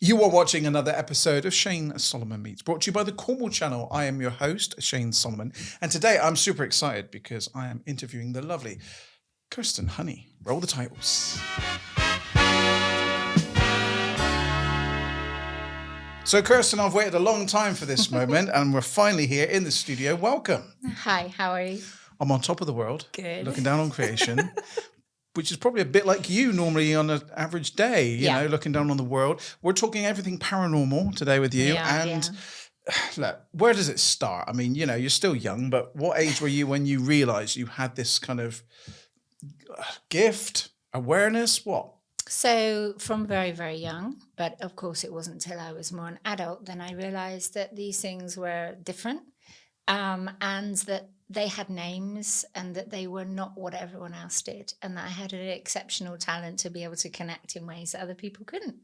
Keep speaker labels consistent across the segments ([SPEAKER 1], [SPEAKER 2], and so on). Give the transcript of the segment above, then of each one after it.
[SPEAKER 1] You are watching another episode of Shane Solomon Meets, brought to you by the Cornwall Channel. I am your host, Shane Solomon, and today I'm super excited because I am interviewing the lovely Kirsten. Honey, roll the titles. So, Kirsten, I've waited a long time for this moment, and we're finally here in the studio. Welcome.
[SPEAKER 2] Hi, how are you?
[SPEAKER 1] I'm on top of the world,
[SPEAKER 2] Good.
[SPEAKER 1] looking down on creation. Which is probably a bit like you normally on an average day, you know, looking down on the world. We're talking everything paranormal today with you. Look, where does it start? I mean, you know, you're still young, but what age were you when you realized you had this kind of gift, awareness? What?
[SPEAKER 2] So from very, very young, but of course it wasn't until I was more an adult, then I realized that these things were different and that they had names and that they were not what everyone else did, and that I had an exceptional talent to be able to connect in ways that other people couldn't.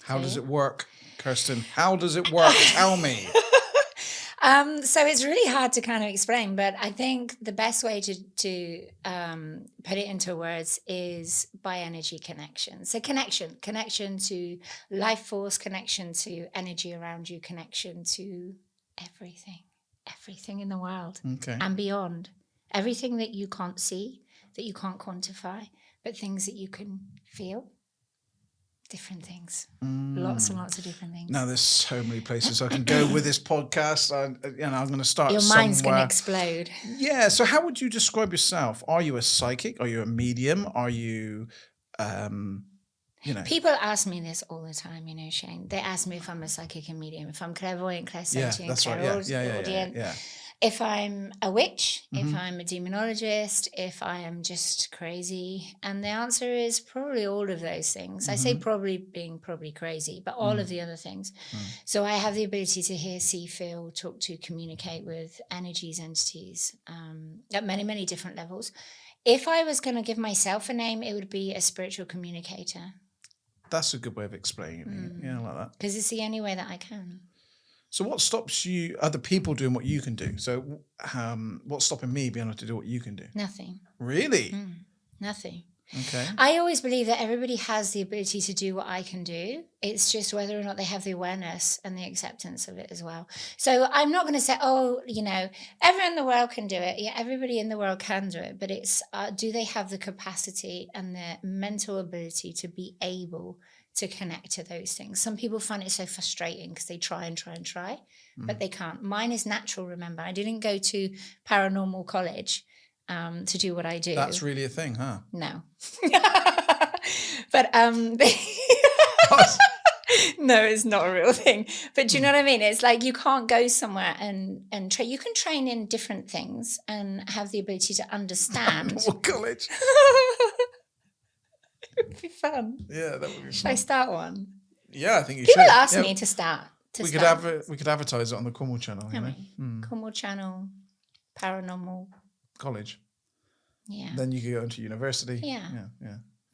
[SPEAKER 1] How does it work, Kirsten? How does it work? Tell me.
[SPEAKER 2] So it's really hard to kind of explain, but I think the best way to put it into words is by energy connection. So connection to life force, connection to energy around you, connection to everything in the world and beyond. Everything that you can't see, that you can't quantify, but things that you can feel. Different things. Lots and lots of different things.
[SPEAKER 1] Now, there's so many places I can go with this podcast. I'm going to start
[SPEAKER 2] Your
[SPEAKER 1] somewhere.
[SPEAKER 2] mind's going to explode.
[SPEAKER 1] Yeah. So how would you describe yourself? Are you a psychic? Are you a medium? Are you,
[SPEAKER 2] People ask me this all the time, Shane. They ask me if I'm a psychic and medium, if I'm clairvoyant, clairsentient, clairaudient. If I'm a witch, if I'm a demonologist, if I am just crazy. And the answer is probably all of those things. I say probably crazy, but all of the other things. So I have the ability to hear, see, feel, talk to, communicate with energies, entities at many, many different levels. If I was going to give myself a name, it would be a spiritual communicator.
[SPEAKER 1] That's a good way of explaining it. Yeah, I like that.
[SPEAKER 2] Because it's the only way that I can.
[SPEAKER 1] So what stops you, other people doing what you can do? So what's stopping me being able to do what you can do?
[SPEAKER 2] Nothing.
[SPEAKER 1] Really?
[SPEAKER 2] Nothing.
[SPEAKER 1] Okay.
[SPEAKER 2] I always believe that everybody has the ability to do what I can do. It's just whether or not they have the awareness and the acceptance of it as well. So I'm not going to say, everyone in the world can do it. Yeah, everybody in the world can do it. But it's, do they have the capacity and the mental ability to be able to connect to those things? Some people find it so frustrating because they try, but they can't. Mine is natural, remember. I didn't go to paranormal college to do what I do.
[SPEAKER 1] That's really a thing, huh?
[SPEAKER 2] No. But no, it's not a real thing. But do you know what I mean? It's like you can't go somewhere and train. You can train in different things and have the ability to understand.
[SPEAKER 1] What college?
[SPEAKER 2] It would be fun.
[SPEAKER 1] Yeah, that would be fun.
[SPEAKER 2] Should I start one?
[SPEAKER 1] Yeah, I think you
[SPEAKER 2] People
[SPEAKER 1] should.
[SPEAKER 2] ask me to start.
[SPEAKER 1] We could advertise it on the Cornwall Channel.
[SPEAKER 2] Cornwall Channel, Paranormal.
[SPEAKER 1] College.
[SPEAKER 2] Yeah.
[SPEAKER 1] Then you could go into university.
[SPEAKER 2] Yeah.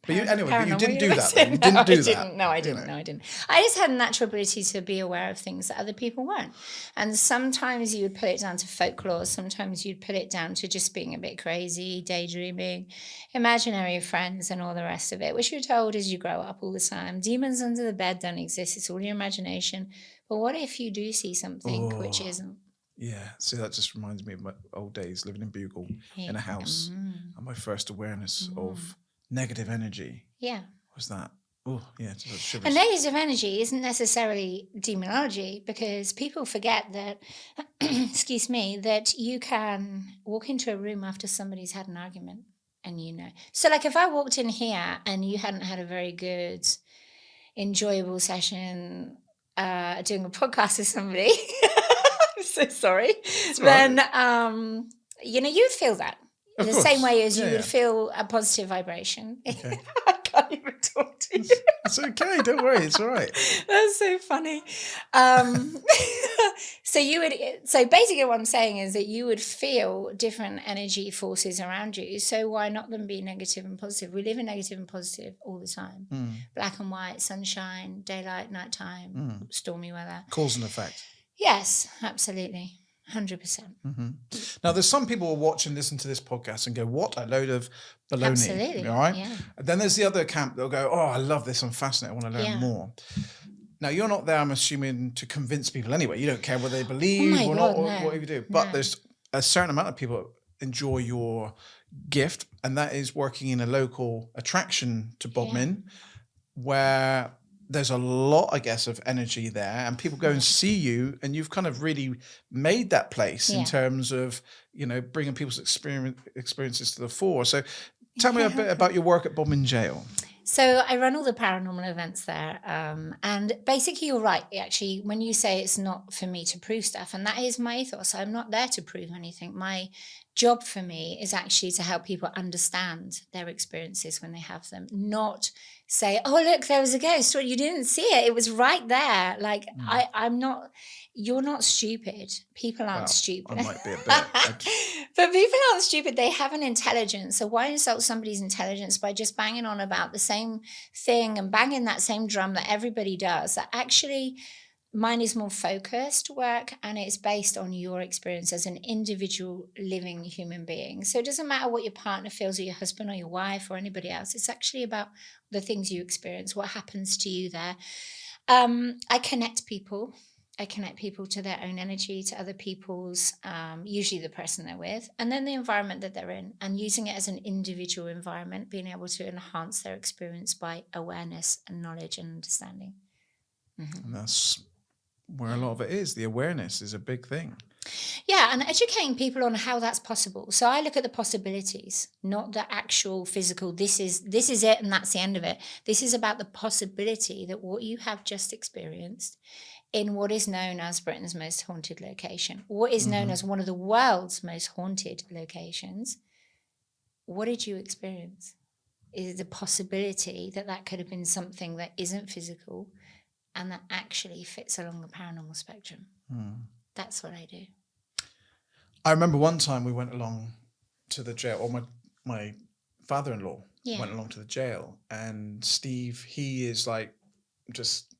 [SPEAKER 1] But you didn't do that.
[SPEAKER 2] No,
[SPEAKER 1] You didn't do that.
[SPEAKER 2] No, I didn't. I just had a natural ability to be aware of things that other people weren't. And sometimes you would put it down to folklore. Sometimes you'd put it down to just being a bit crazy, daydreaming, imaginary friends and all the rest of it, which you're told as you grow up all the time. Demons under the bed don't exist. It's all your imagination. But what if you do see something which isn't?
[SPEAKER 1] Yeah, see, that just reminds me of my old days living in Bugle in a house. And my first awareness of negative energy was that. Oh, yeah, just shivers.
[SPEAKER 2] And negative energy isn't necessarily demonology, because people forget that, excuse me, that you can walk into a room after somebody's had an argument and you know. So like if I walked in here and you hadn't had a very good, enjoyable session doing a podcast with somebody, I'm so sorry, then, you'd feel that. The same way as you would feel a positive vibration. Okay. I can't even talk to you.
[SPEAKER 1] It's okay, don't worry, it's all right.
[SPEAKER 2] That's so funny. So basically what I'm saying is that you would feel different energy forces around you. So why not them be negative and positive? We live in negative and positive all the time. Black and white, sunshine, daylight, nighttime, stormy weather.
[SPEAKER 1] Cause and effect.
[SPEAKER 2] Yes, absolutely. 100%.
[SPEAKER 1] Now, there's some people who watch and listen to this podcast and go, what a load of baloney.
[SPEAKER 2] Absolutely.
[SPEAKER 1] All right?
[SPEAKER 2] Yeah.
[SPEAKER 1] And then there's the other camp that'll go, oh, I love this. I'm fascinated. I want to learn more. Now, you're not there, I'm assuming, to convince people anyway. You don't care what they believe or not, or whatever you do. But there's a certain amount of people that enjoy your gift, and that is working in a local attraction to Bodmin, where there's a lot, I guess, of energy there, and people go and see you, and you've kind of really made that place in terms of, bringing people's experiences to the fore. So tell me a bit about your work at Bodmin Jail.
[SPEAKER 2] So I run all the paranormal events there. And basically, you're right, actually, when you say it's not for me to prove stuff, and that is my ethos. I'm not there to prove anything. My job for me is actually to help people understand their experiences when they have them, not say, oh, look, there was a ghost, or you didn't see it. It was right there. Like, I'm not... You're not stupid. People aren't stupid.
[SPEAKER 1] I might be a bit.
[SPEAKER 2] But people aren't stupid. They have an intelligence. So why insult somebody's intelligence by just banging on about the same thing and banging that same drum that everybody does? That actually, mine is more focused work, and it's based on your experience as an individual living human being. So it doesn't matter what your partner feels, or your husband or your wife or anybody else. It's actually about the things you experience, what happens to you there. I connect people. I connect people to their own energy, to other people's, usually the person they're with, and then the environment that they're in, and using it as an individual environment, being able to enhance their experience by awareness and knowledge and understanding.
[SPEAKER 1] Mm-hmm. And that's where a lot of it is. The awareness is a big thing.
[SPEAKER 2] Yeah, and educating people on how that's possible. So I look at the possibilities, not the actual physical, this is it and that's the end of it. This is about the possibility that what you have just experienced in what is known as Britain's most haunted location, what is known as one of the world's most haunted locations. What did you experience? Is the possibility that could have been something that isn't physical and that actually fits along the paranormal spectrum. That's what I do.
[SPEAKER 1] I remember one time we went along to the jail, or my father-in-law went along to the jail, and Steve, he is like just...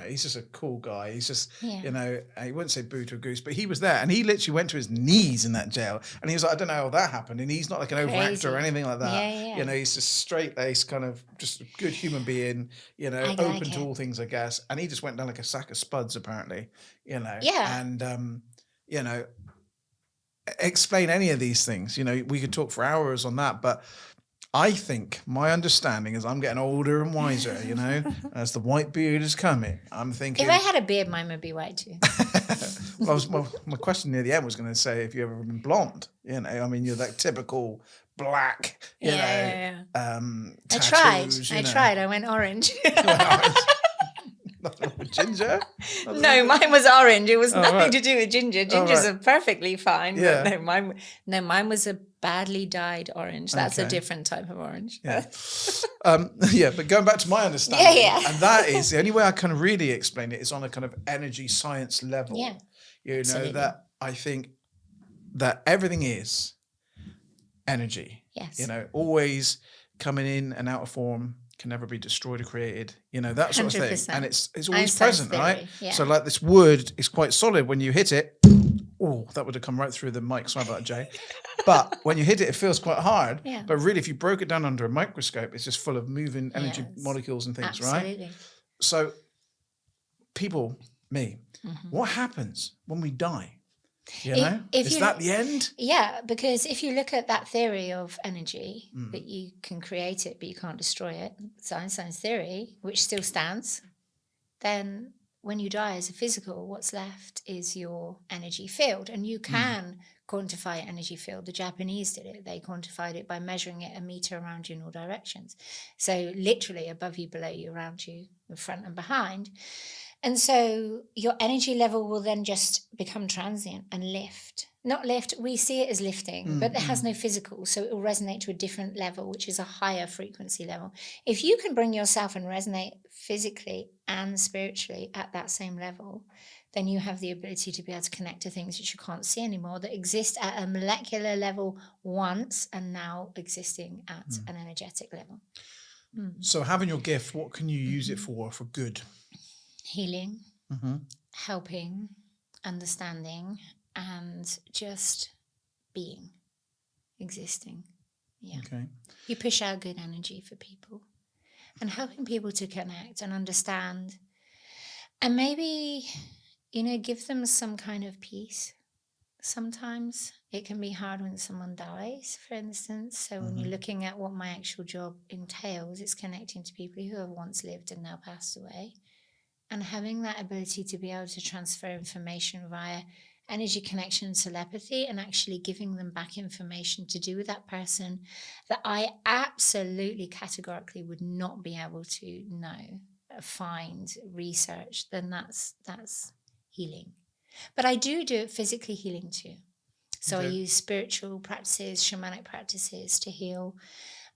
[SPEAKER 1] he's just a cool guy. He's just, he wouldn't say boo to a goose, but he was there, and he literally went to his knees in that jail, and he was like, I don't know how that happened, and he's not like an overactor or anything like that. He's just straight-laced, kind of just a good human being, open to all things, I guess, and he just went down like a sack of spuds, apparently, and, explain any of these things. We could talk for hours on that, but I think my understanding is I'm getting older and wiser, as the white beard is coming. I'm thinking...
[SPEAKER 2] If I had a beard, mine would be white too.
[SPEAKER 1] My question near the end was going to say if you ever been blonde. You're that typical black, tattoos.
[SPEAKER 2] I tried. I went orange.
[SPEAKER 1] Ginger?
[SPEAKER 2] No, mine was orange. It was nothing to do with ginger. Gingers are perfectly fine. Yeah. But mine was a badly dyed orange. That's a different type of orange.
[SPEAKER 1] Yeah. But going back to my understanding, and that is the only way I can really explain it is on a kind of energy science level. Yeah. Absolutely. That I think that everything is energy.
[SPEAKER 2] Yes.
[SPEAKER 1] Always coming in and out of form, can never be destroyed or created, that sort 100%. Of thing. And it's always present, right? Yeah. So like this wood is quite solid. When you hit it, that would have come right through the mic. Sorry about that, Jay. But when you hit it, it feels quite hard. Yeah. But really, if you broke it down under a microscope, it's just full of moving energy molecules and things, absolutely. Right? So people, what happens when we die? Is that the end?
[SPEAKER 2] Yeah, because if you look at that theory of energy, that you can create it, but you can't destroy it, it's Einstein's theory, which still stands, then when you die as a physical, what's left is your energy field. And you can quantify energy field. The Japanese did it. They quantified it by measuring it a meter around you in all directions. So literally above you, below you, around you, in front and behind. And so your energy level will then just become transient and lift. Not lift, we see it as lifting, but it has no physical, so it will resonate to a different level, which is a higher frequency level. If you can bring yourself and resonate physically and spiritually at that same level, then you have the ability to be able to connect to things which you can't see anymore, that exist at a molecular level once and now existing at an energetic level.
[SPEAKER 1] So having your gift, what can you use it for good?
[SPEAKER 2] Healing, helping, understanding, and just being, existing. Yeah.
[SPEAKER 1] Okay.
[SPEAKER 2] You push out good energy for people and helping people to connect and understand And maybe, give them some kind of peace. Sometimes it can be hard when someone dies, for instance. So when you're looking at what my actual job entails, it's connecting to people who have once lived and now passed away. And having that ability to be able to transfer information via energy connection and telepathy, and actually giving them back information to do with that person that I absolutely categorically would not be able to know, find, research, then that's healing. But I do it physically healing too. So I use spiritual practices, shamanic practices to heal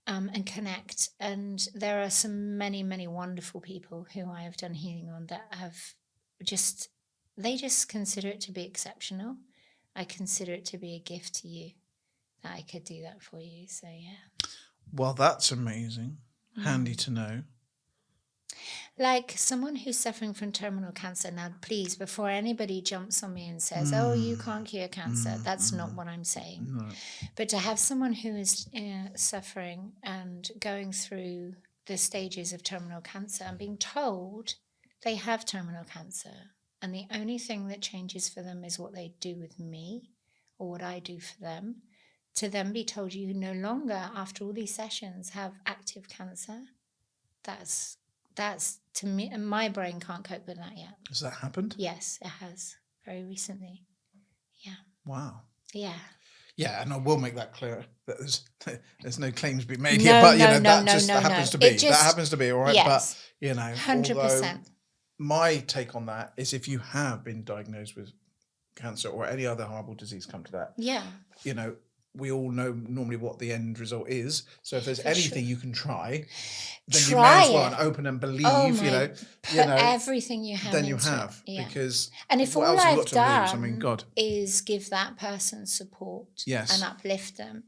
[SPEAKER 2] and connect. And there are many, many wonderful people who I have done healing on that have they just consider it to be exceptional. I consider it to be a gift to you that I could do that for you. So, yeah.
[SPEAKER 1] Well, that's amazing. Handy to know.
[SPEAKER 2] Like someone who's suffering from terminal cancer. Now, please, before anybody jumps on me and says, oh, you can't cure cancer, that's not what I'm saying. No. But to have someone who is suffering and going through the stages of terminal cancer and being told they have terminal cancer, and the only thing that changes for them is what they do with me or what I do for them, to then be told you no longer, after all these sessions, have active cancer, that's to me, and my brain can't cope with that yet.
[SPEAKER 1] Has that happened?
[SPEAKER 2] Yes, it has. Very recently. Yeah.
[SPEAKER 1] Wow.
[SPEAKER 2] Yeah.
[SPEAKER 1] Yeah, and I will make that clear that there's no claims being made here, but that happens to be. That happens to be, all right?
[SPEAKER 2] Yes,
[SPEAKER 1] but
[SPEAKER 2] 100%.
[SPEAKER 1] My take on that is if you have been diagnosed with cancer or any other horrible disease come to that.
[SPEAKER 2] Yeah.
[SPEAKER 1] We all know normally what the end result is. So if there's anything you can try, then you may as well open and believe,
[SPEAKER 2] everything you have.
[SPEAKER 1] Then you have.
[SPEAKER 2] Yeah.
[SPEAKER 1] Because
[SPEAKER 2] and if
[SPEAKER 1] what
[SPEAKER 2] all
[SPEAKER 1] else
[SPEAKER 2] I've
[SPEAKER 1] you've got to
[SPEAKER 2] done
[SPEAKER 1] lose? I mean, God.
[SPEAKER 2] is give that person support and uplift them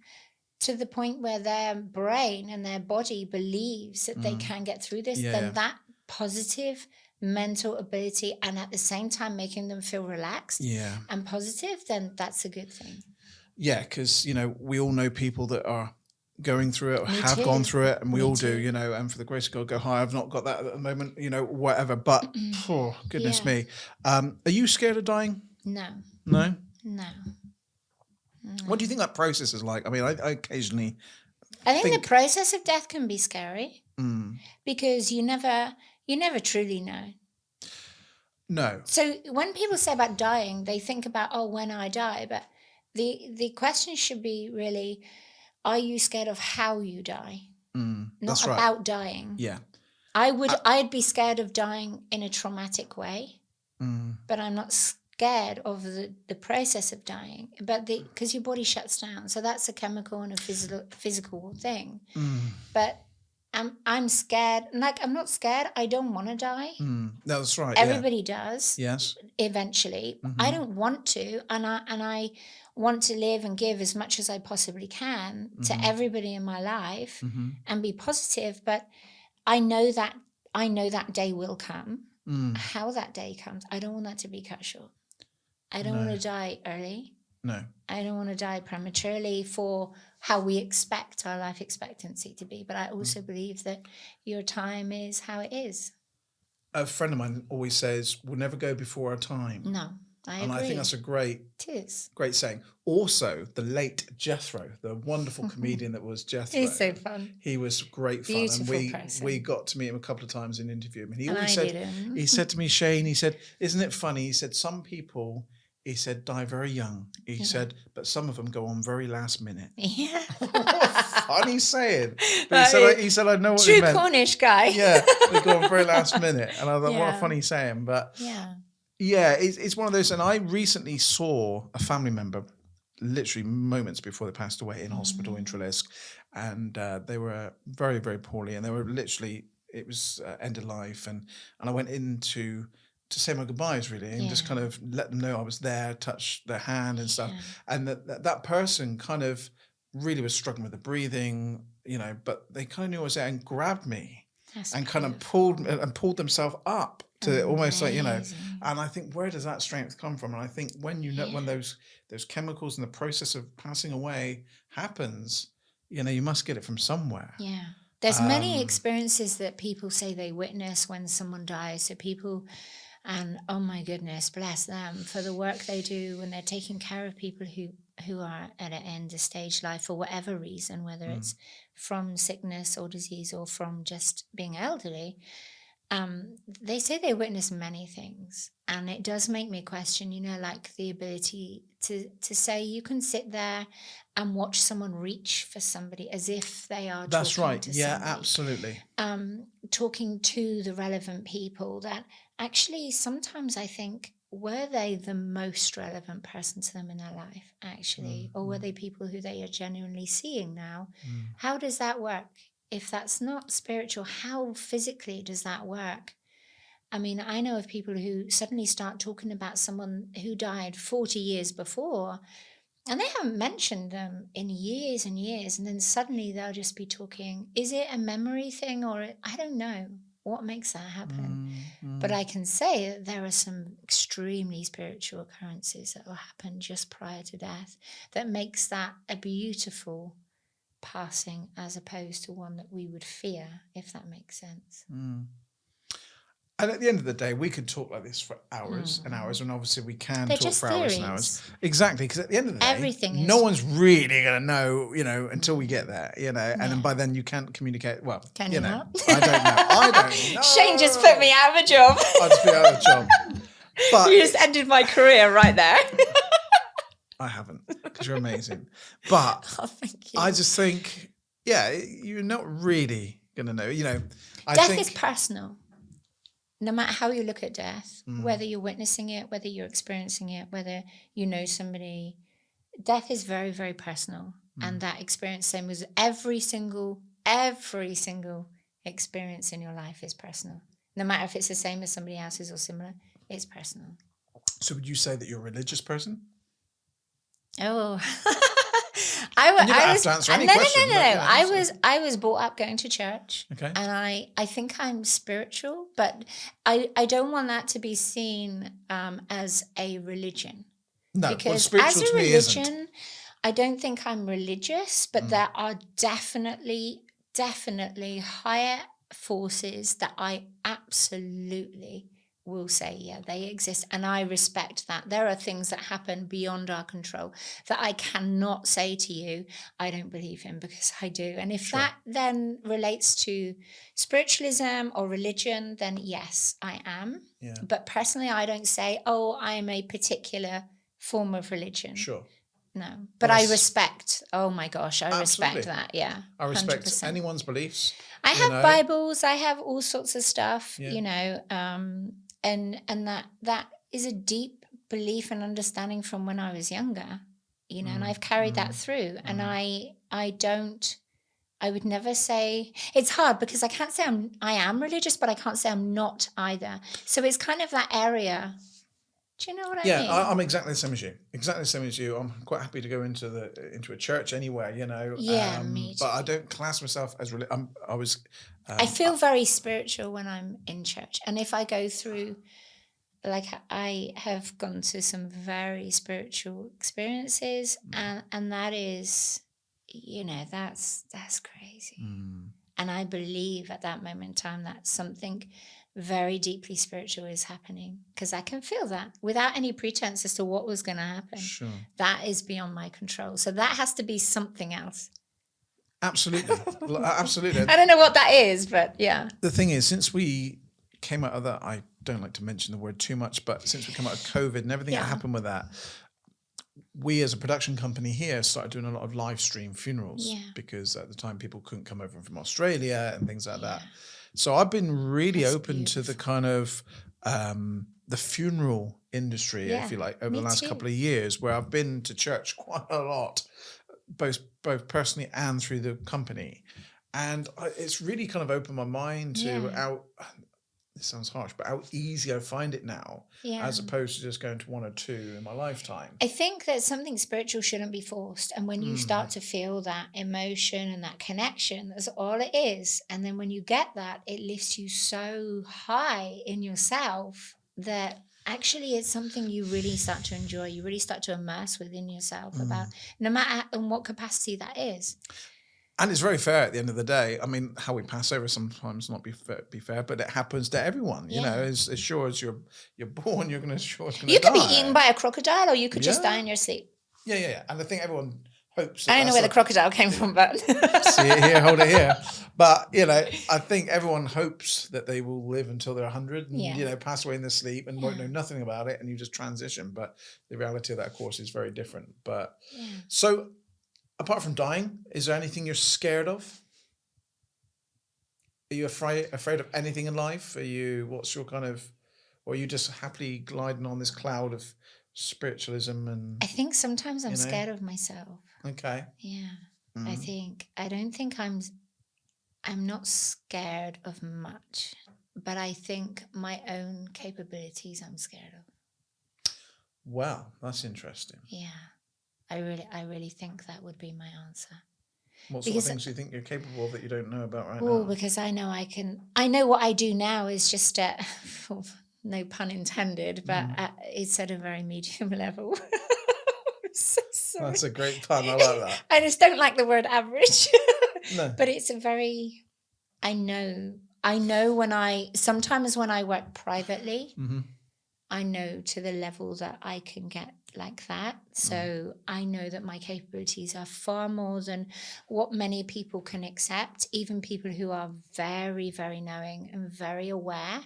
[SPEAKER 2] to the point where their brain and their body believes that they can get through this, then that positive mental ability, and at the same time making them feel relaxed and positive, then that's a good thing.
[SPEAKER 1] Yeah, because, we all know people that are going through it or have gone through it, and we all do, and for the grace of God, go high. I've not got that at the moment, whatever, but goodness me. Are you scared of dying?
[SPEAKER 2] No.
[SPEAKER 1] No?
[SPEAKER 2] No.
[SPEAKER 1] What do you think that process is like? I mean, I occasionally
[SPEAKER 2] I think the process of death can be scary because you never truly know.
[SPEAKER 1] No.
[SPEAKER 2] So when people say about dying, they think about, when I die, but the question should be really, are you scared of how you die? Not about dying.
[SPEAKER 1] Yeah.
[SPEAKER 2] I'd be scared of dying in a traumatic way, but I'm not scared of the process of dying. But because your body shuts down, so that's a chemical and a physical thing. But I'm scared. Like, I'm not scared. I don't want to die.
[SPEAKER 1] No, that's right.
[SPEAKER 2] Everybody does.
[SPEAKER 1] Yes.
[SPEAKER 2] Eventually. I don't want to, and I want to live and give as much as I possibly can to everybody in my life and be positive. But I know that day will come. How that day comes, I don't want that to be cut short. I don't want to die early.
[SPEAKER 1] No.
[SPEAKER 2] I don't want to die prematurely for how we expect our life expectancy to be. But I also believe that your time is how it is.
[SPEAKER 1] A friend of mine always says, we'll never go before our time.
[SPEAKER 2] No, I agree.
[SPEAKER 1] And I think that's a great saying. Also, the late Jethro, the wonderful comedian that was Jethro.
[SPEAKER 2] He's so fun.
[SPEAKER 1] He was great fun.
[SPEAKER 2] Beautiful
[SPEAKER 1] and
[SPEAKER 2] person.
[SPEAKER 1] we got to meet him a couple of times and interview him. And he always said to me, Shane, he said, isn't it funny? He said, some people, he said, die very young. He said, but some of them go on very last minute.
[SPEAKER 2] Yeah.
[SPEAKER 1] Funny saying. But he said, I know what he meant.
[SPEAKER 2] True Cornish guy.
[SPEAKER 1] Yeah, they go on very last minute. And I thought, what a funny saying. But it's one of those. And I recently saw a family member, literally moments before they passed away, in hospital in Trelisk. And they were very, very poorly. And they were literally, it was end of life. And I went in to say my goodbyes, really, and just kind of let them know I was there, touch their hand and stuff. And that person kind of really was struggling with the breathing, but they kind of knew I was there and grabbed me. That's and beautiful. Kind of pulled themselves up to almost like, and I think, where does that strength come from? And I think when when those chemicals and the process of passing away happens, you must get it from somewhere.
[SPEAKER 2] Yeah. There's many experiences that people say they witness when someone dies. So people And oh my goodness, bless them for the work they do when they're taking care of people who are at an end of stage life for whatever reason, whether it's from sickness or disease or from just being elderly. They say they witness many things, and it does make me question, like the ability to say you can sit there and watch someone reach for somebody as if they are
[SPEAKER 1] That's
[SPEAKER 2] talking
[SPEAKER 1] right.
[SPEAKER 2] to
[SPEAKER 1] Yeah,
[SPEAKER 2] somebody.
[SPEAKER 1] Absolutely.
[SPEAKER 2] Talking to the relevant people that actually sometimes I think, were they the most relevant person to them in their life, actually? Or were they people who they are genuinely seeing now? How does that work? If that's not spiritual, how physically does that work? I mean, I know of people who suddenly start talking about someone who died 40 years before, and they haven't mentioned them in years and years, and then suddenly they'll just be talking. Is it a memory thing, or I don't know what makes that happen? But I can say that there are some extremely spiritual occurrences that will happen just prior to death that makes that a beautiful passing as opposed to one that we would fear, if that makes sense.
[SPEAKER 1] And at the end of the day, we could talk like this for hours and hours, and obviously we can talk for hours and hours. Exactly, because at the end of the day, no one's really going to know, until we get there, and then by then you can't communicate. Well,
[SPEAKER 2] can you not?
[SPEAKER 1] I don't know.
[SPEAKER 2] Shane just put me out of a job.
[SPEAKER 1] I just put you out of a job. But
[SPEAKER 2] you just ended my career right there.
[SPEAKER 1] I haven't, because you're amazing. But
[SPEAKER 2] thank you.
[SPEAKER 1] I just think, you're not really going to know.
[SPEAKER 2] Death is personal. No matter how you look at death, whether you're witnessing it, whether you're experiencing it, whether you know somebody, death is very, very personal. And that experience, same as every single experience in your life is personal. No matter if it's the same as somebody else's or similar, it's personal.
[SPEAKER 1] So would you say that you're a religious person?
[SPEAKER 2] Oh,
[SPEAKER 1] I have to answer any question.
[SPEAKER 2] No. I was brought up going to church.
[SPEAKER 1] Okay.
[SPEAKER 2] And I think I'm spiritual, but I don't want that to be seen as a religion.
[SPEAKER 1] No,
[SPEAKER 2] because
[SPEAKER 1] well,
[SPEAKER 2] as a
[SPEAKER 1] religion,
[SPEAKER 2] isn't. I don't think I'm religious, but there are definitely higher forces that I absolutely will say, they exist, and I respect that. There are things that happen beyond our control that I cannot say to you, I don't believe in, because I do. And if that then relates to spiritualism or religion, then yes, I am.
[SPEAKER 1] Yeah.
[SPEAKER 2] But personally, I don't say, I'm a particular form of religion.
[SPEAKER 1] Sure.
[SPEAKER 2] No, but I respect. Oh my gosh, I respect that. Yeah,
[SPEAKER 1] I respect 100%. Anyone's beliefs.
[SPEAKER 2] I have Bibles. I have all sorts of stuff. And that is a deep belief and understanding from when I was younger. And I've carried that through. And I would never say, it's hard because I can't say I am religious, but I can't say I'm not either. So it's kind of that area. Do you know what I mean?
[SPEAKER 1] Yeah, I'm exactly the same as you. I'm quite happy to go into a church anywhere,
[SPEAKER 2] Yeah, me too.
[SPEAKER 1] But I don't class myself as religious.
[SPEAKER 2] I feel very spiritual when I'm in church. And if I go through, like I have gone to some very spiritual experiences, and that is, that's crazy. And I believe at that moment in time that something very deeply spiritual is happening, because I can feel that without any pretense as to what was going to happen.
[SPEAKER 1] Sure.
[SPEAKER 2] That is beyond my control. So that has to be something else.
[SPEAKER 1] Absolutely. Absolutely.
[SPEAKER 2] I don't know what that is, but yeah.
[SPEAKER 1] The thing is, since we came out of that, I don't like to mention the word too much, but since we came out of COVID and everything that happened with that, we as a production company here started doing a lot of live stream funerals because at the time people couldn't come over from Australia and things like that. So I've been really open to the kind of the funeral industry, if you like, over the last couple of years, where I've been to church quite a lot, both personally and through the company. And it's really kind of opened my mind to how, this sounds harsh, but how easy I find it now, as opposed to just going to one or two in my lifetime.
[SPEAKER 2] I think that something spiritual shouldn't be forced. And when you start to feel that emotion and that connection, that's all it is. And then when you get that, it lifts you so high in yourself that actually it's something you really start to enjoy. You really start to immerse within yourself about, no matter in what capacity that is.
[SPEAKER 1] And it's very fair at the end of the day. I mean, how we pass over sometimes not be fair, but it happens to everyone. You know, as sure as you're born, you're going to die.
[SPEAKER 2] You could be eaten by a crocodile, or you could just die in your sleep.
[SPEAKER 1] Yeah. And I think everyone hopes.
[SPEAKER 2] I don't know where the crocodile came from, but
[SPEAKER 1] see it here, hold it here. But I think everyone hopes that they will live until they're 100 and pass away in their sleep and won't know nothing about it, and you just transition. But the reality of that, of course, is very different. But so. Apart from dying, is there anything you're scared of? Are you afraid of anything in life? What's your kind of, or are you just happily gliding on this cloud of spiritualism? And
[SPEAKER 2] I think sometimes I'm scared of myself.
[SPEAKER 1] Okay.
[SPEAKER 2] Yeah. I don't think I'm not scared of much, but I think my own capabilities I'm scared of.
[SPEAKER 1] Wow, that's interesting.
[SPEAKER 2] Yeah. I really think that would be my answer.
[SPEAKER 1] What sort of things do you think you're capable of that you don't know about right now?
[SPEAKER 2] Well, because I know what I do now is just at, no pun intended, but it's at a very medium level. I'm so sorry.
[SPEAKER 1] That's a great pun. I like that.
[SPEAKER 2] I just don't like the word average.
[SPEAKER 1] No.
[SPEAKER 2] But it's a very, I know sometimes when I work privately, I know to the level that I can get like that. So I know that my capabilities are far more than what many people can accept. Even people who are very, very knowing and very aware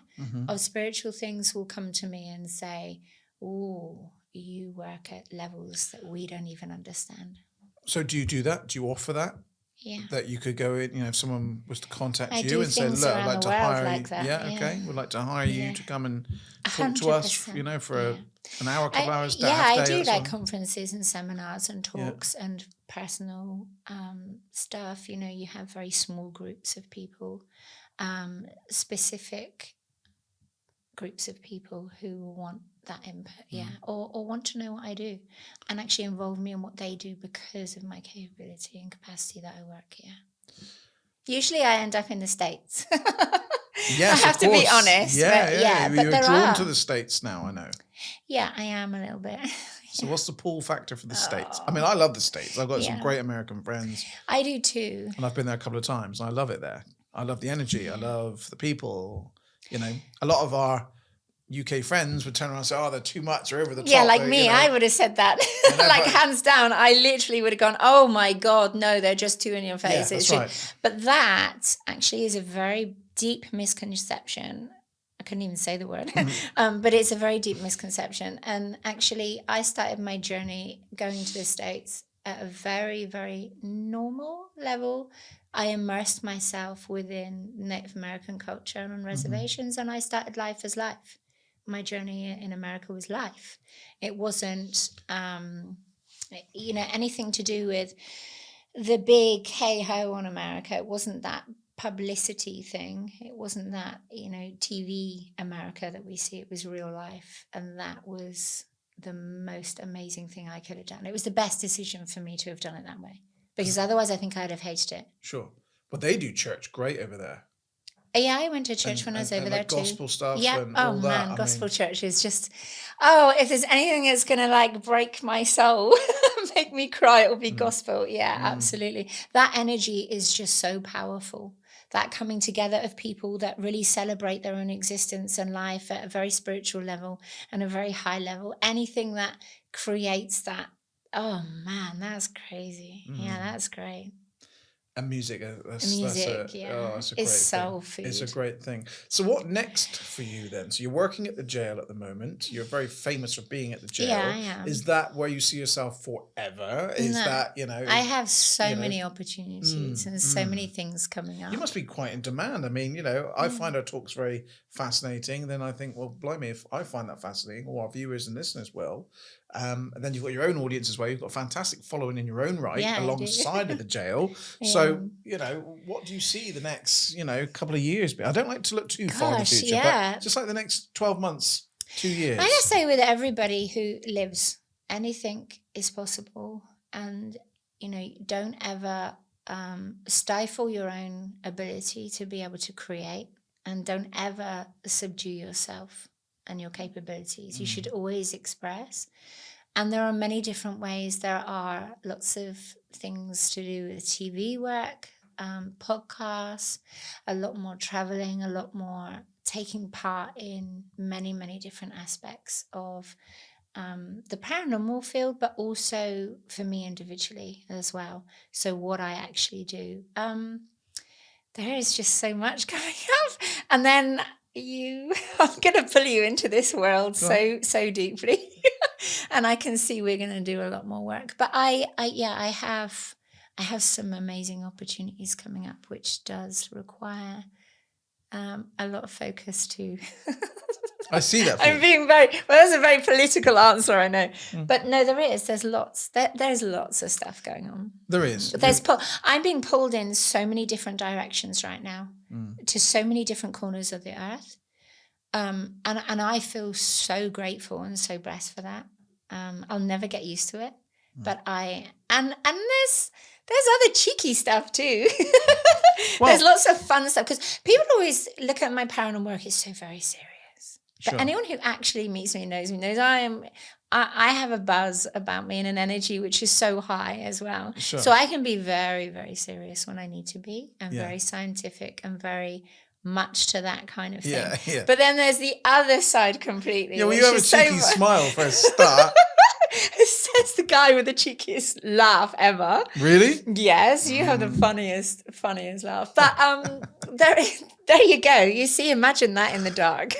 [SPEAKER 2] of spiritual things will come to me and say, "Oh, you work at levels that we don't even understand."
[SPEAKER 1] So do you do that? Do you offer that?
[SPEAKER 2] Yeah.
[SPEAKER 1] That you could go in, if someone was to contact you and say, look, I'd like to hire you. We'd like to hire you to come and talk to us, for an hour, a couple hours.
[SPEAKER 2] I do like conferences and seminars and talks and personal stuff. You have very small groups of people, specific groups of people who want that input, or want to know what I do and actually involve me in what they do because of my capability and capacity that I work here. Usually I end up in the States.
[SPEAKER 1] Yes,
[SPEAKER 2] I have to be honest. But
[SPEAKER 1] you're drawn to the States now, I know.
[SPEAKER 2] Yeah, I am a little bit.
[SPEAKER 1] So what's the pull factor for the States? I mean, I love the States. I've got some great American friends.
[SPEAKER 2] I do too.
[SPEAKER 1] And I've been there a couple of times and I love it there. I love the energy. I love the people. A lot of our UK friends would turn around and say, they're too much, they're over the top.
[SPEAKER 2] Yeah, like me, I would have said that. Like hands down, I literally would have gone, oh my God, no, they're just too in your face.
[SPEAKER 1] Yeah, that's right.
[SPEAKER 2] But that actually is a very deep misconception. I couldn't even say the word, but it's a very deep misconception. And actually, I started my journey going to the States at a very, very normal level. I immersed myself within Native American culture and on reservations, and I started life as life. My journey in America was life. It wasn't, anything to do with the big hey-ho on America. It wasn't that publicity thing. It wasn't that, TV America that we see. It was real life. And that was the most amazing thing I could have done. It was the best decision for me to have done it that way. Because otherwise I think I'd have hated it.
[SPEAKER 1] Sure. But they do church great over there.
[SPEAKER 2] Yeah, I went to church when I was over there too.
[SPEAKER 1] Gospel stuff.
[SPEAKER 2] Yeah.
[SPEAKER 1] And all that.
[SPEAKER 2] Gospel church is just, if there's anything that's going to break my soul, make me cry, it will be gospel. Yeah, absolutely. That energy is just so powerful. That coming together of people that really celebrate their own existence and life at a very spiritual level and a very high level. Anything that creates that, oh man, that's crazy. Yeah, that's great.
[SPEAKER 1] And music, that's a great
[SPEAKER 2] soul
[SPEAKER 1] thing.
[SPEAKER 2] Food.
[SPEAKER 1] It's a great thing. So what next for you then? So you're working at the jail at the moment. You're very famous for being at the jail.
[SPEAKER 2] Yeah, I am.
[SPEAKER 1] Is that where you see yourself forever? Is that,
[SPEAKER 2] I have so many opportunities and so many things coming up.
[SPEAKER 1] You must be quite in demand. I mean, I find our talks very fascinating. Then I think, well, blimey, if I find that fascinating, all our viewers and listeners will. And then you've got your own audience as well. You've got a fantastic following in your own right alongside of the jail. So, what do you see the next, couple of years? I don't like to look too far in the future, but just like the next 12 months, 2 years.
[SPEAKER 2] I just say with everybody who lives, anything is possible. And, don't ever stifle your own ability to be able to create, and don't ever subdue yourself and your capabilities. You should always express. And there are many different ways. There are lots of things to do with TV work, podcasts, a lot more traveling, a lot more taking part in many, many different aspects of the paranormal field, but also for me individually as well. So what I actually do. There is just so much coming up. And then I'm going to pull you into this world so deeply. And I can see we're going to do a lot more work. But I have some amazing opportunities coming up, which does require a lot of focus too.
[SPEAKER 1] I see that.
[SPEAKER 2] I'm being that's a very political answer, I know. But no, there's lots of stuff going on.
[SPEAKER 1] There is.
[SPEAKER 2] I'm being pulled in so many different directions right now, to so many different corners of the earth. And I feel so grateful and so blessed for that. I'll never get used to it. But and there's other cheeky stuff too. Well, there's lots of fun stuff, because people always look at my paranormal work as so very serious. But anyone who actually meets me knows I have a buzz about me and an energy which is so high as well. Sure. So I can be very, very serious when I need to be, and very scientific and very much to that kind of thing. Yeah. But then there's the other side completely.
[SPEAKER 1] Yeah, well, you have a cheeky smile for a start.
[SPEAKER 2] Says the guy with the cheekiest laugh ever.
[SPEAKER 1] Really?
[SPEAKER 2] Yes, you have the funniest laugh. But there you go. You see, imagine that in the dark.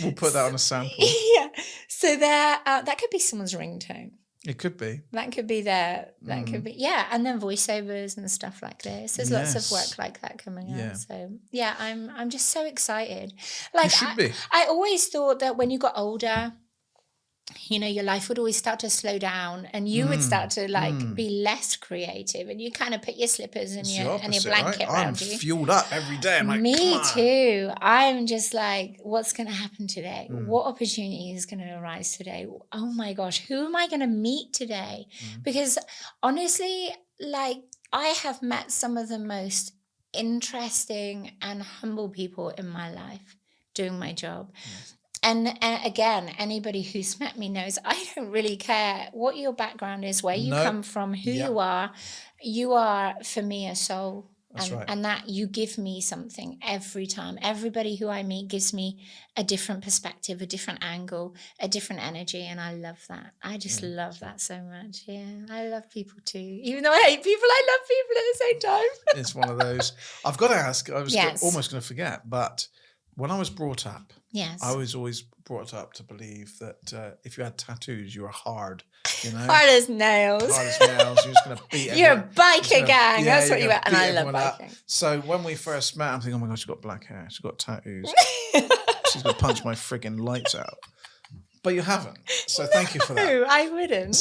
[SPEAKER 1] We'll put that on a sample.
[SPEAKER 2] Yeah. So that could be someone's ringtone.
[SPEAKER 1] It could be.
[SPEAKER 2] That could be there. That could be, and then voiceovers and stuff like this. There's lots of work like that coming up. So I'm just so excited. Like, you should be. I always thought that when you got older, your life would always start to slow down, and you would start to be less creative, and you kind of put your slippers and your blanket around you.
[SPEAKER 1] I'm fueled up every day. I'm like,
[SPEAKER 2] me too. I'm just like, what's going to happen today? What opportunity is going to arise today? Oh my gosh, who am I going to meet today? Because honestly, like, I have met some of the most interesting and humble people in my life doing my job. And again, anybody who's met me knows I don't really care what your background is, where you come from, who you are. You are, for me, a soul. And that you give me something every time. Everybody who I meet gives me a different perspective, a different angle, a different energy. And I love that. I just love that so much. Yeah, I love people too. Even though I hate people, I love people at the same time.
[SPEAKER 1] It's one of those. I've got to ask, I was almost going to forget, but when I was brought up, I was always brought up to believe that if you had tattoos, you were hard.
[SPEAKER 2] Hard as nails.
[SPEAKER 1] You're just going to beat everyone.
[SPEAKER 2] You're a biker gang. That's what you are. And I love biking.
[SPEAKER 1] So when we first met, I'm thinking, oh my God, she's got black hair. She's got tattoos. She's going to punch my frigging lights out. But you haven't. So thank you for that.
[SPEAKER 2] No, I wouldn't.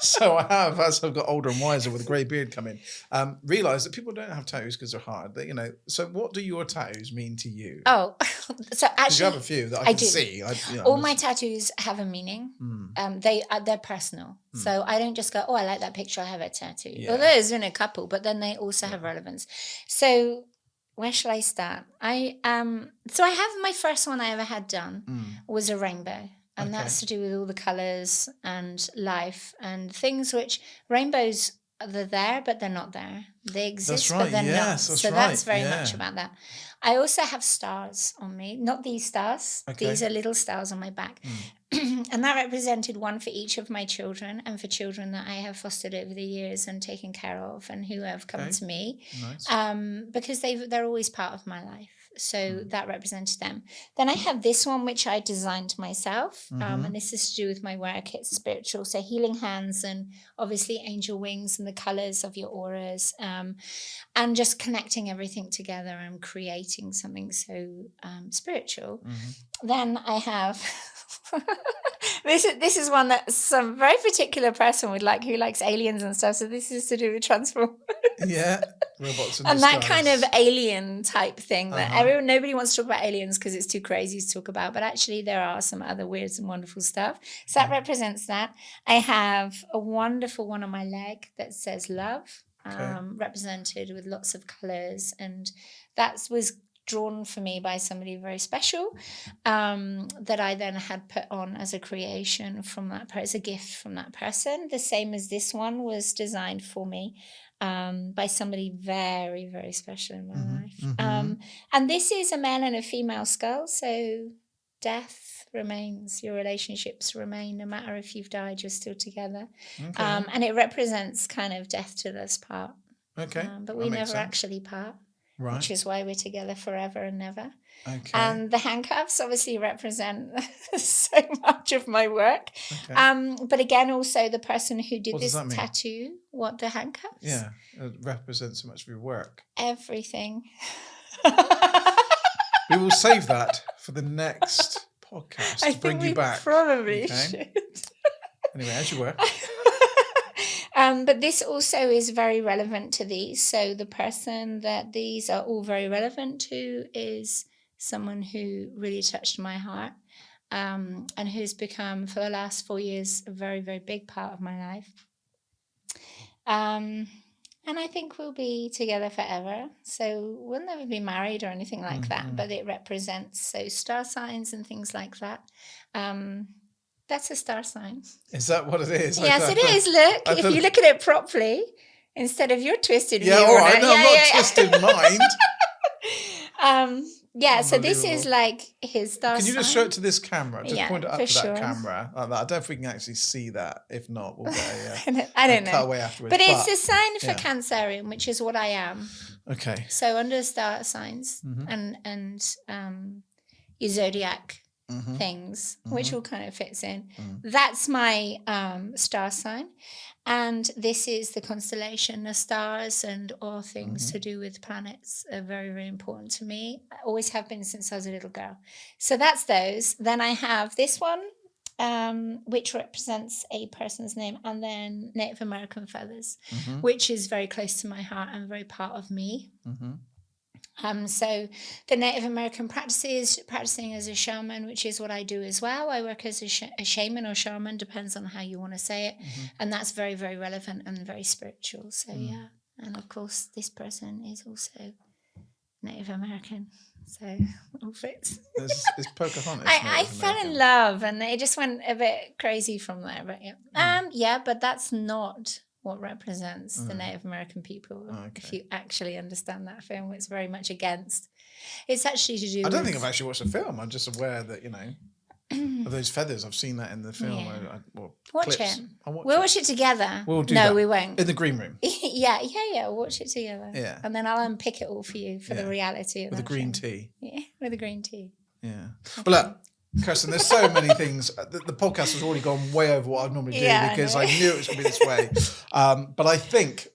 [SPEAKER 1] So I have, as I've got older and wiser with a grey beard coming, realised that people don't have tattoos because they're hard. So what do your tattoos mean to you?
[SPEAKER 2] Oh, so actually,
[SPEAKER 1] you have a few that I can see.
[SPEAKER 2] All my tattoos have a meaning. They're personal. So I don't just go, oh, I like that picture, I have a tattoo. Yeah. Well, there's been a couple, but then they also have relevance. So where shall I start? I have my first one I ever had done was a rainbow. And that's to do with all the colours and life and things which rainbows, they're there, but they're not there. They exist, but they're not. So that's very much about that. I also have stars on me, not these stars. These are little stars on my back. And that represented one for each of my children, and for children that I have fostered over the years and taken care of, and who have come to me. Nice. Because they're always part of my life. So that represented them. Then I have this one, which I designed myself. And this is to do with my work. It's spiritual. So healing hands, and obviously angel wings, and the colours of your auras. And just connecting everything together and creating something so spiritual. Then I have... This is one that some very particular person would like, who likes aliens and stuff. So this is to do with Transformers.
[SPEAKER 1] Yeah, robots
[SPEAKER 2] and that kind of alien type thing that nobody wants to talk about aliens because it's too crazy to talk about. But actually, there are some other weird and wonderful stuff. So that represents that. I have a wonderful one on my leg that says love, represented with lots of colours, and that was drawn for me by somebody very special, that I then had put on as a creation from that as a gift from that person. The same as this one was designed for me by somebody very, very special in my life. And this is a male and a female skull, so death remains, your relationships remain, no matter if you've died, you're still together. And it represents kind of death to us part. But we never actually part. Right. Which is why we're together forever and never. Okay. And the handcuffs obviously represent so much of my work. Okay. But again, also the person who did this tattoo, what the handcuffs?
[SPEAKER 1] Yeah, it represents so much of your work.
[SPEAKER 2] Everything.
[SPEAKER 1] We will save that for the next podcast to bring you back.
[SPEAKER 2] Probably should.
[SPEAKER 1] Anyway, as you were.
[SPEAKER 2] But this also is very relevant to these. So the person that these are all very relevant to is someone who really touched my heart, and who's become, for the last 4 years, a very, very big part of my life. And I think we'll be together forever. So we'll never be married or anything like that, but it represents, so star signs and things like that. That's a star sign.
[SPEAKER 1] Is that what it is?
[SPEAKER 2] Yes, it is. Look, if you look at it properly, instead of your twisted view.
[SPEAKER 1] All right. No, I'm not twisted mind.
[SPEAKER 2] So this is like his star sign.
[SPEAKER 1] Can you just show it to this camera? Just point it up to that camera. Like that. I don't know if we can actually see that. If not, we'll get
[SPEAKER 2] I don't know.
[SPEAKER 1] Cut away afterwards.
[SPEAKER 2] But it's a sign for Cancerian, which is what I am.
[SPEAKER 1] Okay.
[SPEAKER 2] So under star signs and your zodiac things, which all kind of fits in. That's my star sign. And this is the constellation. The stars and all things to do with planets are very, very important to me. I always have been since I was a little girl. So that's those. Then I have this one, which represents a person's name, and then Native American feathers, which is very close to my heart and very part of me. So the Native American practices, practicing as a shaman, which is what I do as well. I work as a shaman or shaman, depends on how you want to say it. And that's very, very relevant and very spiritual. So yeah. And of course, this person is also Native American. So it all fits.
[SPEAKER 1] It's Pocahontas.
[SPEAKER 2] I fell in love and it just went a bit crazy from there. But yeah. But that's not what represents the Native American people. If you actually understand that film, it's very much against. It's actually to do
[SPEAKER 1] I don't think I've actually watched the film. I'm just aware that, of those feathers. I've seen that in the film.
[SPEAKER 2] Yeah. Watch it. We'll watch it together.
[SPEAKER 1] We'll do that.
[SPEAKER 2] No, we won't.
[SPEAKER 1] In the green room.
[SPEAKER 2] Yeah. We'll watch it together.
[SPEAKER 1] Yeah.
[SPEAKER 2] And then I'll unpick it all for you for the reality of
[SPEAKER 1] with
[SPEAKER 2] that
[SPEAKER 1] the green
[SPEAKER 2] film.
[SPEAKER 1] tea.
[SPEAKER 2] Yeah, with the green tea.
[SPEAKER 1] Yeah. Okay. But look, Kirsten, there's so many things. The podcast has already gone way over what I'd normally do because I knew it was going to be this way. But I think,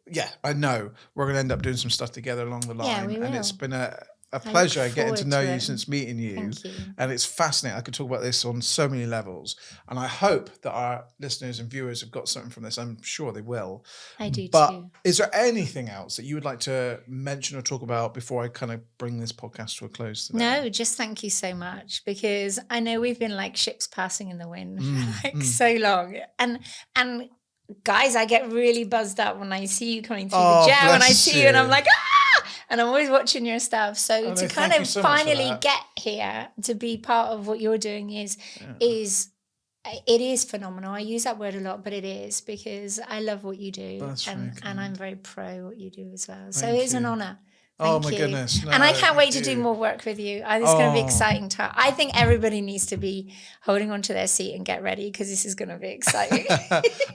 [SPEAKER 1] I know we're going to end up doing some stuff together along the line.
[SPEAKER 2] Yeah, we will.
[SPEAKER 1] And it's been a pleasure getting to know you since meeting you.
[SPEAKER 2] Thank you.
[SPEAKER 1] And it's fascinating. I could talk about this on so many levels. And I hope that our listeners and viewers have got something from this. I'm sure they will.
[SPEAKER 2] I do
[SPEAKER 1] but
[SPEAKER 2] too.
[SPEAKER 1] Is there anything else that you would like to mention or talk about before I kind of bring this podcast to a close today?
[SPEAKER 2] No, just thank you so much, because I know we've been like ships passing in the wind for so long. And guys, I get really buzzed up when I see you coming through the gel and I see you and I'm like, and I'm always watching your stuff. So to kind of finally get here to be part of what you're doing is it is phenomenal. I use that word a lot, but it is, because I love what you do. And I'm very pro what you do as well. So it's an honor. Thank you.
[SPEAKER 1] Goodness. No,
[SPEAKER 2] and I can't wait to do more work with you. It's going to be exciting. I think everybody needs to be holding onto their seat and get ready, because this is going to be exciting.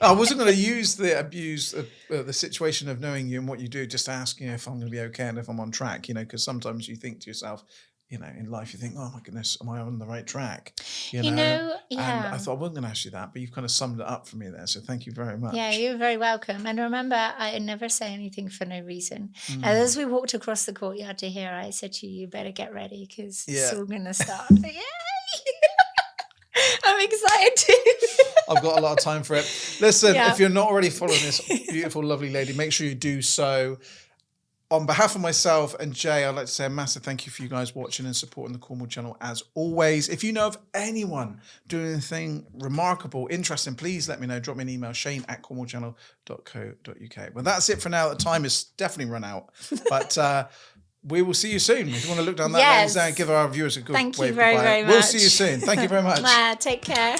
[SPEAKER 1] I wasn't going to use the situation of knowing you and what you do just to ask, if I'm going to be okay and if I'm on track, because sometimes you think to yourself, in life you think, oh my goodness, am I on the right track? And I thought I wasn't going to ask you that, but you've kind of summed it up for me there. So thank you very much.
[SPEAKER 2] Yeah, you're very welcome. And remember, I never say anything for no reason. As we walked across the courtyard to here, I said to you, you better get ready, because it's all going to start. Yay! I'm excited too.
[SPEAKER 1] I've got a lot of time for it. Listen, if you're not already following this beautiful, lovely lady, make sure you do so. On behalf of myself and Jay, I'd like to say a massive thank you for you guys watching and supporting the Cornwall channel as always. If you know of anyone doing anything remarkable, interesting, please let me know. Drop me an email, shane@cornwallchannel.co.uk. Well, that's it for now. The time has definitely run out. But we will see you soon. If you want to look down that lens and give our viewers a good
[SPEAKER 2] Thank
[SPEAKER 1] wave
[SPEAKER 2] you very,
[SPEAKER 1] goodbye.
[SPEAKER 2] very much.
[SPEAKER 1] We'll see you soon. Thank you very much.
[SPEAKER 2] Take care.